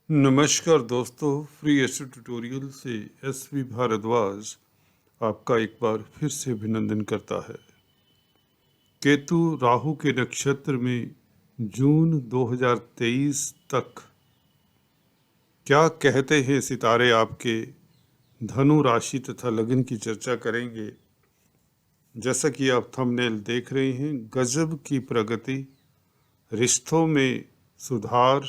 नमस्कार दोस्तों, free astro tutorial से एसवी भारद्वाज आपका एक बार फिर से अभिनंदन करता है। केतु राहु के नक्षत्र में जून 2023 तक क्या कहते हैं सितारे आपके धनु राशि तथा लगन की चर्चा करेंगे। जैसा कि आप थंबनेल देख रहे हैं, गजब की प्रगति, रिश्तों में सुधार,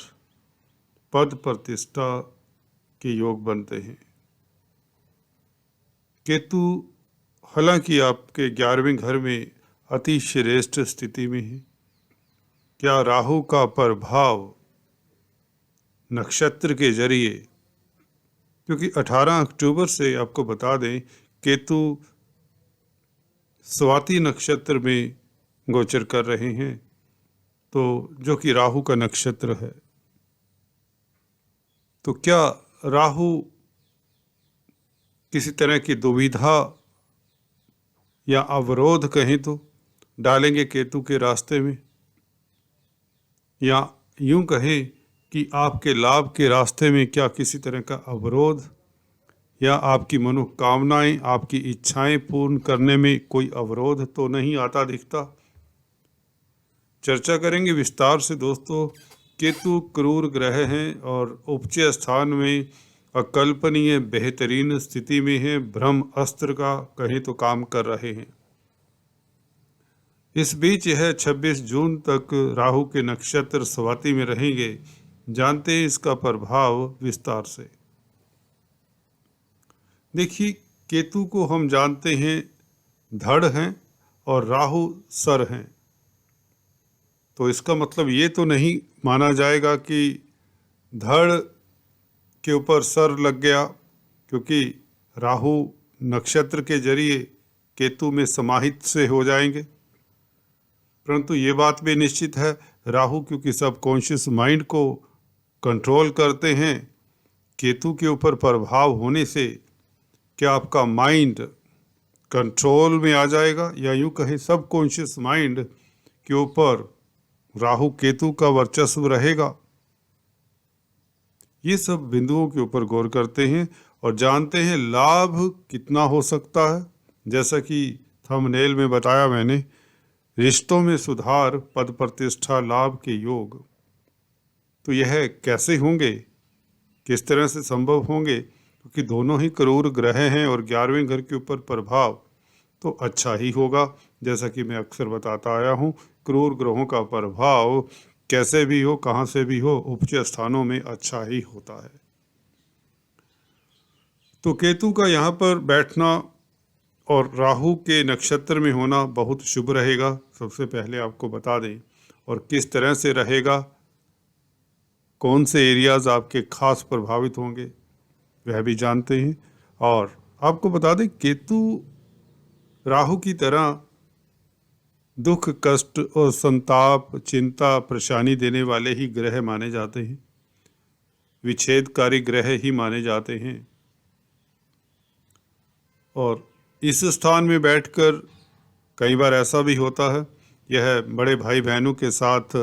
पद प्रतिष्ठा के योग बनते हैं। केतु हालांकि आपके 11वें घर में अति श्रेष्ठ स्थिति में है। क्या राहु का प्रभाव नक्षत्र के जरिए, क्योंकि 18 अक्टूबर से आपको बता दें केतु स्वाति नक्षत्र में गोचर कर रहे हैं, तो जो कि राहु का नक्षत्र है। तो क्या राहु किसी तरह की दुविधा या अवरोध कहें तो डालेंगे केतु के रास्ते में, या यूं कहें कि आपके लाभ के रास्ते में क्या किसी तरह का अवरोध या आपकी मनोकामनाएं, आपकी इच्छाएं पूर्ण करने में कोई अवरोध तो नहीं आता दिखता। चर्चा करेंगे विस्तार से दोस्तों। केतु क्रूर ग्रह हैं और उपज स्थान में अकल्पनीय बेहतरीन स्थिति में है। ब्रह्म अस्त्र का कहें तो काम कर रहे हैं। इस बीच यह 26 जून तक राहु के नक्षत्र स्वाति में रहेंगे। जानते हैं इसका प्रभाव विस्तार से। देखिए, केतु को हम जानते हैं धड़ हैं और राहु सर हैं, तो इसका मतलब ये तो नहीं माना जाएगा कि धड़ के ऊपर सर लग गया, क्योंकि राहु नक्षत्र के जरिए केतु में समाहित से हो जाएंगे। परंतु ये बात भी निश्चित है, राहु क्योंकि सबकॉन्शियस माइंड को कंट्रोल करते हैं, केतु के ऊपर प्रभाव होने से क्या आपका माइंड कंट्रोल में आ जाएगा, या यूं कहें सबकॉन्शियस माइंड के ऊपर राहु केतु का वर्चस्व रहेगा। ये सब बिंदुओं के ऊपर गौर करते हैं और जानते हैं लाभ कितना हो सकता है। जैसा कि थंबनेल में बताया मैंने, रिश्तों में सुधार, पद प्रतिष्ठा, लाभ के योग। तो यह कैसे होंगे, किस तरह से संभव होंगे, क्योंकि दोनों ही क्रूर ग्रह हैं और 11वें घर के ऊपर प्रभाव तो अच्छा ही होगा। जैसा कि मैं अक्सर बताता आया हूँ, क्रूर ग्रहों का प्रभाव कैसे भी हो, कहाँ से भी हो, उपज स्थानों में अच्छा ही होता है। तो केतु का यहाँ पर बैठना और राहु के नक्षत्र में होना बहुत शुभ रहेगा। सबसे पहले आपको बता दें, और किस तरह से रहेगा, कौन से एरियाज आपके खास प्रभावित होंगे वह भी जानते हैं। और आपको बता दें, केतु राहु की तरह दुख, कष्ट और संताप, चिंता, परेशानी देने वाले ही ग्रह माने जाते हैं, विच्छेदकारी ग्रह ही माने जाते हैं। और इस स्थान में बैठकर कई बार ऐसा भी होता है, यह बड़े भाई बहनों के साथ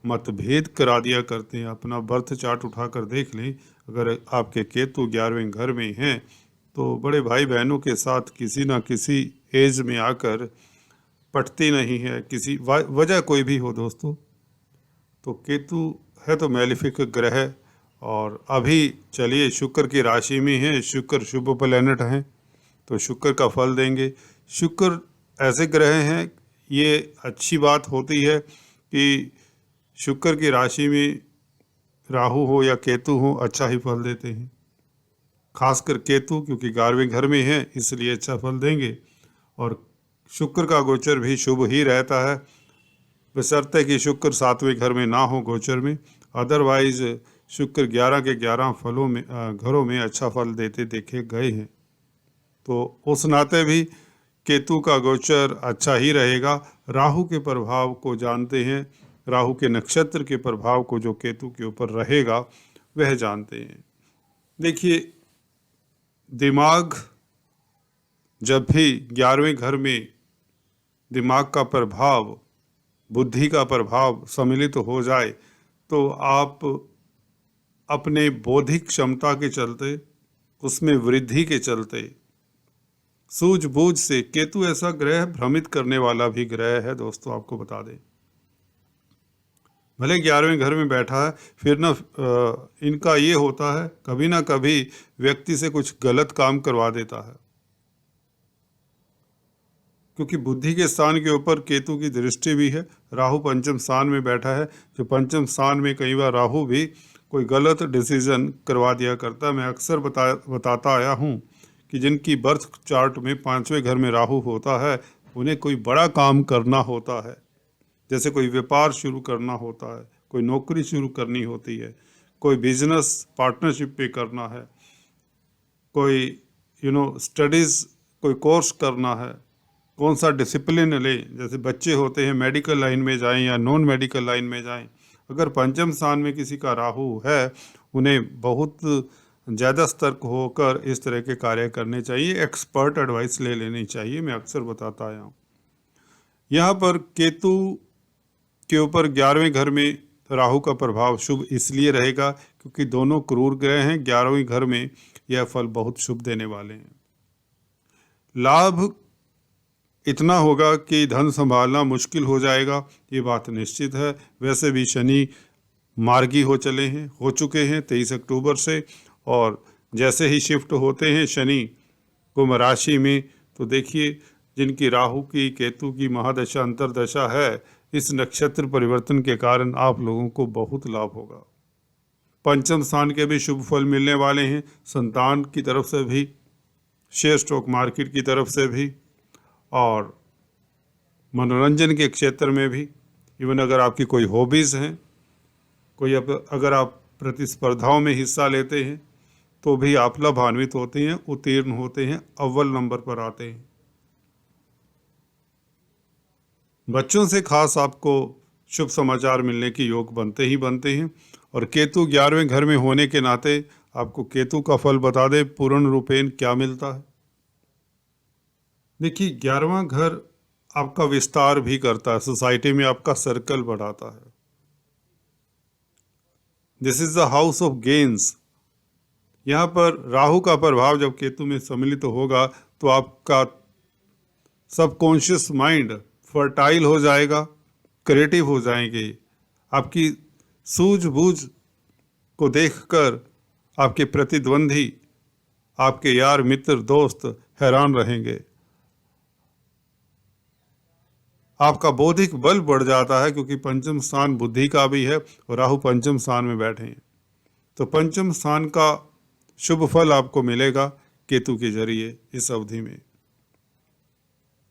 मतभेद करा दिया करते हैं। अपना बर्थ चार्ट उठाकर देख लें, अगर आपके केतु 11वें घर में हैं तो बड़े भाई बहनों के साथ किसी ना किसी एज में आकर पटती नहीं है, किसी वजह कोई भी हो दोस्तों। तो केतु है तो मैलिफिक ग्रह, और अभी चलिए शुक्र की राशि में है, शुक्र शुभ प्लैनेट हैं तो शुक्र का फल देंगे। शुक्र ऐसे ग्रह हैं, ये अच्छी बात होती है कि शुक्र की राशि में राहु हो या केतु हो, अच्छा ही फल देते हैं। खासकर केतु क्योंकि 11वें घर में है, इसलिए अच्छा फल देंगे। और शुक्र का गोचर भी शुभ ही रहता है, बशर्ते कि शुक्र 7वें घर में ना हो गोचर में। अदरवाइज शुक्र 11 के 11 फलों में घरों में अच्छा फल देते देखे गए हैं। तो उस नाते भी केतु का गोचर अच्छा ही रहेगा। राहु के प्रभाव को जानते हैं, राहु के नक्षत्र के प्रभाव को जो केतु के ऊपर रहेगा वह जानते हैं। देखिए, दिमाग जब भी 11वें घर में दिमाग का प्रभाव, बुद्धि का प्रभाव सम्मिलित हो जाए तो आप अपने बौद्धिक क्षमता के चलते, उसमें वृद्धि के चलते, सूझबूझ से, केतु ऐसा ग्रह भ्रमित करने वाला भी ग्रह है दोस्तों, आपको बता दें। भले 11वें घर में बैठा है, फिर ना इनका ये होता है कभी ना कभी व्यक्ति से कुछ गलत काम करवा देता है, क्योंकि बुद्धि के स्थान के ऊपर केतु की दृष्टि भी है। राहु पंचम स्थान में बैठा है, जो पंचम स्थान में कई बार राहु भी कोई गलत डिसीजन करवा दिया करता है। मैं अक्सर बताता आया हूँ कि जिनकी बर्थ चार्ट में 5वें घर में राहु होता है, उन्हें कोई बड़ा काम करना होता है, जैसे कोई व्यापार शुरू करना होता है, कोई नौकरी शुरू करनी होती है, कोई बिजनेस पार्टनरशिप पे करना है, कोई स्टडीज़, कोई कोर्स करना है, कौन सा डिसिप्लिन लें। जैसे बच्चे होते हैं, मेडिकल लाइन में जाएं या नॉन मेडिकल लाइन में जाएं। अगर पंचम स्थान में किसी का राहु है, उन्हें बहुत ज़्यादा सतर्क होकर इस तरह के कार्य करने चाहिए, एक्सपर्ट एडवाइस ले लेनी चाहिए। मैं अक्सर बताता आया हूँ। यहाँ पर केतु के ऊपर 11वें घर में राहु का प्रभाव शुभ इसलिए रहेगा क्योंकि दोनों क्रूर ग्रह हैं। 11वें घर में यह फल बहुत शुभ देने वाले हैं। लाभ इतना होगा कि धन संभालना मुश्किल हो जाएगा, ये बात निश्चित है। वैसे भी शनि मार्गी हो चुके हैं 23 अक्टूबर से, और जैसे ही शिफ्ट होते हैं शनि कुंभ राशि में, तो देखिए जिनकी राहु की, केतु की महादशा अंतरदशा है, इस नक्षत्र परिवर्तन के कारण आप लोगों को बहुत लाभ होगा। पंचम स्थान के भी शुभ फल मिलने वाले हैं, संतान की तरफ से भी, शेयर स्टॉक मार्केट की तरफ से भी, और मनोरंजन के क्षेत्र में भी। इवन अगर आपकी कोई हॉबीज़ हैं, अगर आप प्रतिस्पर्धाओं में हिस्सा लेते हैं, तो भी आप लाभान्वित होते हैं, उत्तीर्ण होते हैं, अव्वल नंबर पर आते हैं। बच्चों से खास आपको शुभ समाचार मिलने के योग बनते हैं। और केतु 11वें घर में होने के नाते आपको केतु का फल बता दे पूर्ण रूपेण क्या मिलता है। देखिए 11वां घर आपका विस्तार भी करता है, सोसाइटी में आपका सर्कल बढ़ाता है। This is the house of gains. यहाँ पर राहु का प्रभाव जब केतु में सम्मिलित होगा तो आपका सबकॉन्शियस माइंड फर्टाइल हो जाएगा, क्रिएटिव हो जाएंगे। आपकी सूझबूझ को देखकर आपके प्रतिद्वंदी, आपके यार मित्र दोस्त हैरान रहेंगे। आपका बौद्धिक बल बढ़ जाता है क्योंकि पंचम स्थान बुद्धि का भी है और राहु पंचम स्थान में बैठे हैं। तो पंचम स्थान का शुभ फल आपको मिलेगा केतु के जरिए इस अवधि में।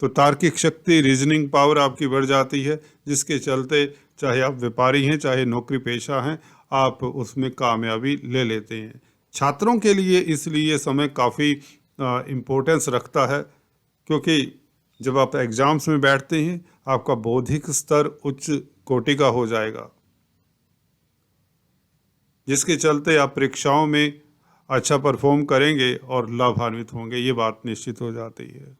तो तार्किक शक्ति, रीजनिंग पावर आपकी बढ़ जाती है, जिसके चलते चाहे आप व्यापारी हैं, चाहे नौकरी पेशा हैं, आप उसमें कामयाबी ले लेते हैं। छात्रों के लिए इसलिए समय काफ़ी इम्पोर्टेंस रखता है, क्योंकि जब आप एग्ज़ाम्स में बैठते हैं आपका बौद्धिक स्तर उच्च कोटि का हो जाएगा, जिसके चलते आप परीक्षाओं में अच्छा परफॉर्म करेंगे और लाभान्वित होंगे, ये बात निश्चित हो जाती है।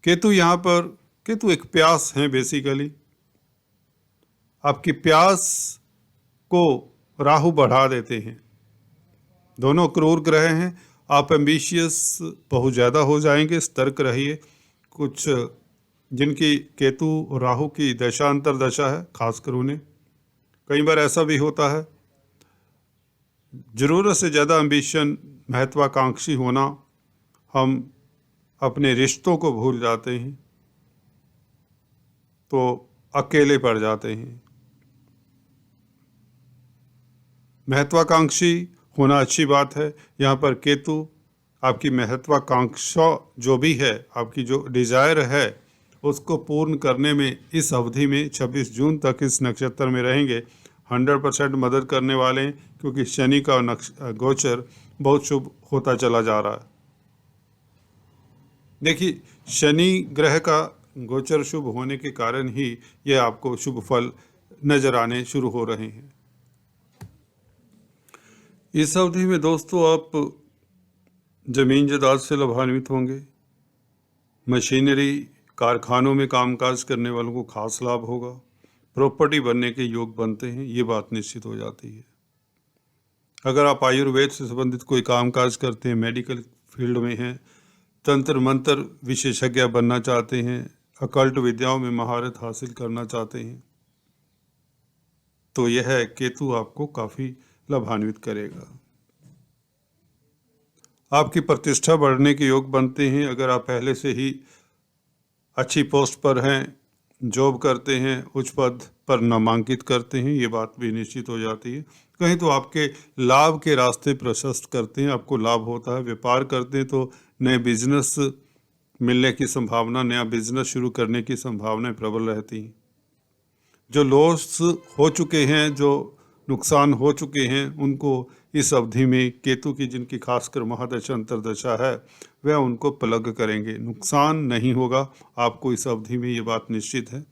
केतु यहाँ पर, केतु एक प्यास है बेसिकली। आपकी प्यास को राहु बढ़ा देते हैं। दोनों क्रूर ग्रह हैं। आप एम्बिशियस बहुत ज़्यादा हो जाएंगे, सतर्क रहिए। कुछ जिनकी केतु और राहु की दशा अंतरदशा है, खासकर उन्हें कई बार ऐसा भी होता है, ज़रूरत से ज़्यादा एम्बिशन, महत्वाकांक्षी होना, हम अपने रिश्तों को भूल जाते हैं तो अकेले पड़ जाते हैं। महत्वाकांक्षी होना अच्छी बात है। यहाँ पर केतु आपकी महत्वाकांक्षा जो भी है, आपकी जो डिज़ायर है, उसको पूर्ण करने में इस अवधि में 26 जून तक इस नक्षत्र में रहेंगे 100% मदद करने वाले हैं, क्योंकि शनि का गोचर बहुत शुभ होता चला जा रहा है। देखिए शनि ग्रह का गोचर शुभ होने के कारण ही यह आपको शुभ फल नजर आने शुरू हो रहे हैं। इस अवधि में दोस्तों आप जमीन जायदाद से लाभान्वित होंगे। मशीनरी कारखानों में कामकाज करने वालों को खास लाभ होगा। प्रॉपर्टी बनने के योग बनते हैं, ये बात निश्चित हो जाती है। अगर आप आयुर्वेद से संबंधित कोई कामकाज करते हैं, मेडिकल फील्ड में हैं, तंत्र मंत्र विशेषज्ञ बनना चाहते हैं, अकल्ट विद्याओं में महारत हासिल करना चाहते हैं, तो यह केतु आपको काफ़ी लाभान्वित करेगा। आपकी प्रतिष्ठा बढ़ने के योग बनते हैं। अगर आप पहले से ही अच्छी पोस्ट पर हैं, जॉब करते हैं, उच्च पद पर नामांकित करते हैं, ये बात भी निश्चित हो जाती है। कहीं तो आपके लाभ के रास्ते प्रशस्त करते हैं, आपको लाभ होता है। व्यापार करते हैं तो नए बिजनेस मिलने की संभावना, नया बिजनेस शुरू करने की संभावनाएं प्रबल रहती हैं। जो लॉस हो चुके हैं, जो नुकसान हो चुके हैं, उनको इस अवधि में केतु की जिनकी खासकर महादशा अंतर्दशा है, वह उनको प्लग करेंगे। नुकसान नहीं होगा आपको इस अवधि में, ये बात निश्चित है।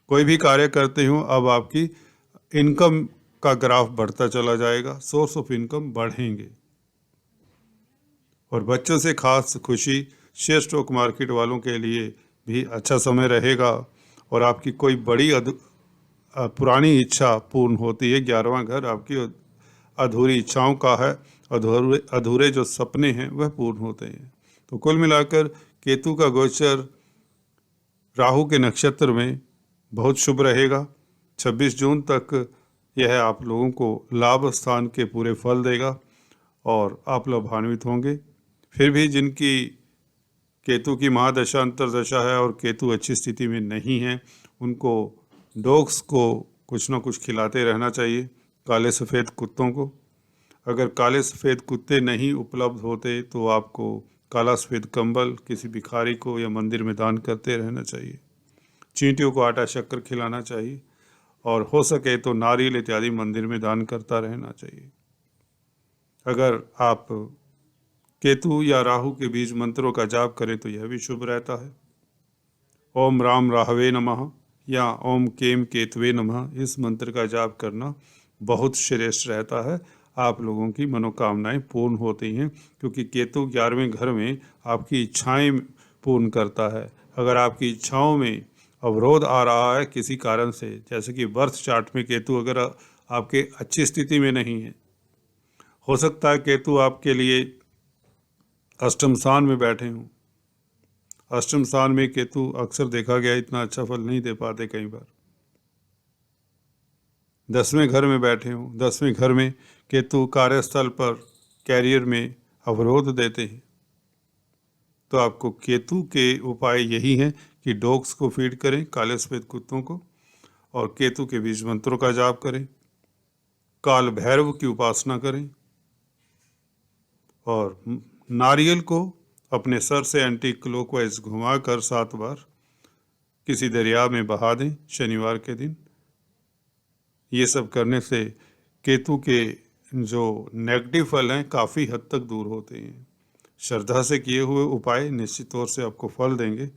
कोई भी कार्य करते हो, अब आपकी इनकम का ग्राफ बढ़ता चला जाएगा, सोर्स ऑफ इनकम बढ़ेंगे। और बच्चों से खास खुशी, शेयर स्टॉक मार्केट वालों के लिए भी अच्छा समय रहेगा। और आपकी कोई बड़ी पुरानी इच्छा पूर्ण होती है। 11वां घर आपकी अधूरी इच्छाओं का है, अधूरे जो सपने हैं वह पूर्ण होते हैं। तो कुल मिलाकर केतु का गोचर राहु के नक्षत्र में बहुत शुभ रहेगा। 26 जून तक यह आप लोगों को लाभ स्थान के पूरे फल देगा और आप लाभान्वित होंगे। फिर भी जिनकी केतु की महादशा अंतर्दशा है और केतु अच्छी स्थिति में नहीं है, उनको डॉग्स को कुछ ना कुछ खिलाते रहना चाहिए, काले सफ़ेद कुत्तों को। अगर काले सफ़ेद कुत्ते नहीं उपलब्ध होते तो आपको काला सफ़ेद कंबल किसी भिखारी को या मंदिर में दान करते रहना चाहिए। चींटियों को आटा शक्कर खिलाना चाहिए और हो सके तो नारियल इत्यादि मंदिर में दान करता रहना चाहिए। अगर आप केतु या राहु के बीज मंत्रों का जाप करें तो यह भी शुभ रहता है। ओम राम राहवे नमः या ओम केम केतवे नमः, इस मंत्र का जाप करना बहुत श्रेष्ठ रहता है। आप लोगों की मनोकामनाएं पूर्ण होती हैं, क्योंकि केतु 11वें घर में आपकी इच्छाएं पूर्ण करता है। अगर आपकी इच्छाओं में अवरोध आ रहा है किसी कारण से, जैसे कि बर्थ चार्ट में केतु अगर आपके अच्छी स्थिति में नहीं है, हो सकता है केतु आपके लिए अष्टम स्थान में बैठे हों। अष्टम स्थान में केतु अक्सर देखा गया इतना अच्छा फल नहीं दे पाते कई बार। 10वें घर में बैठे हों, 10वें घर में केतु कार्यस्थल पर कैरियर में अवरोध देते हैं। तो आपको केतु के उपाय यही हैं कि डॉग्स को फीड करें, काले सफ़ेद कुत्तों को, और केतु के बीज मंत्रों का जाप करें, काल भैरव की उपासना करें और नारियल को अपने सर से एंटी क्लॉकवाइज घुमाकर 7 बार किसी दरिया में बहा दें शनिवार के दिन। ये सब करने से केतु के जो नेगेटिव फल हैं काफ़ी हद तक दूर होते हैं। श्रद्धा से किए हुए उपाय निश्चित तौर से आपको फल देंगे।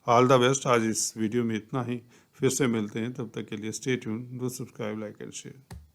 All the best. आज इस वीडियो में इतना ही, फिर से मिलते हैं, तब तक के लिए stay tune, do subscribe, like and share.